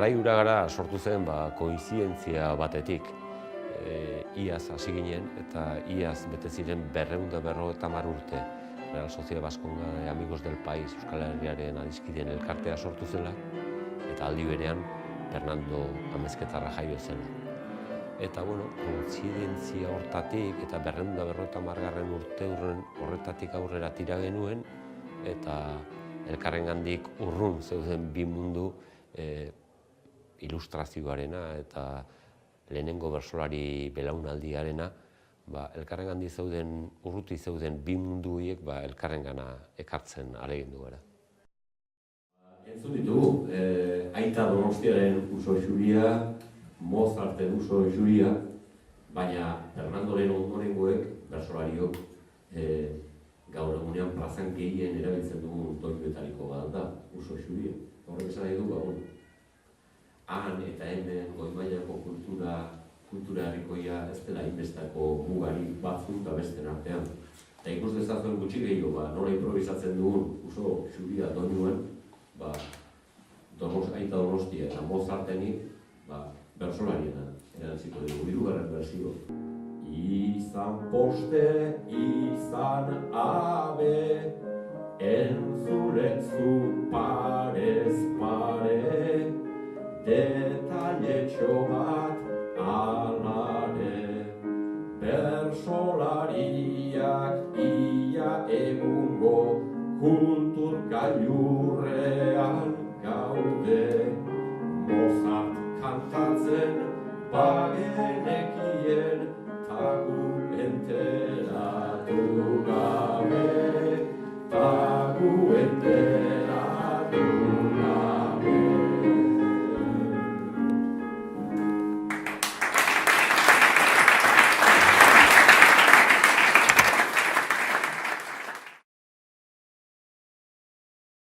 Garai hura gara sortu zen koinzidentzia batetik. Iaz hasi ginen eta iaz bete ziren 250 urte. Real Sociedad Vasconga de Amigos del País, Euskal Herriaren adiskideen elkartea sortu zela, eta aldi berean Fernando Amezketarra jaio zela. Eta, kointzidentzia hortatik eta 250 urte horretatik aurrera tira genuen, eta elkarrengandik urrun zeuden bi mundu ilustrazioarena eta lehenengo bertsolari belaunaldiarena, elkarrengandik urruti zeuden bi mundu horiek elkarrengana ekartzen ahalegindu gara. Entzun ditugu, Aita Donostiaren uso xuria, Mozarten uso xuria, baina Fernandoren ondorengoek, bertsolariok, gaur egunean plazan gehien erabiltzen dugun doinuetariko bat da, uso xuria. Horrek esan nahi du, han eta hemen goi mailako kultura herrikoia ez dela inbestako mugari batzuk eta besten artean. Eta ikus dezazuen gutxi gehiago, nola improvisatzen dugun uso xuria doinuen, Aita Donostia eta Mozartenik bertsolariena erantziko dugu, hirugarren berzio. Izan poste, izan abe, entzuletzu parez pare, detailetxo bat alare, bertsolariak ia egungo kultur gailurrean gaude. Mozart kantatzen bagenekien tagu enteratu gabe.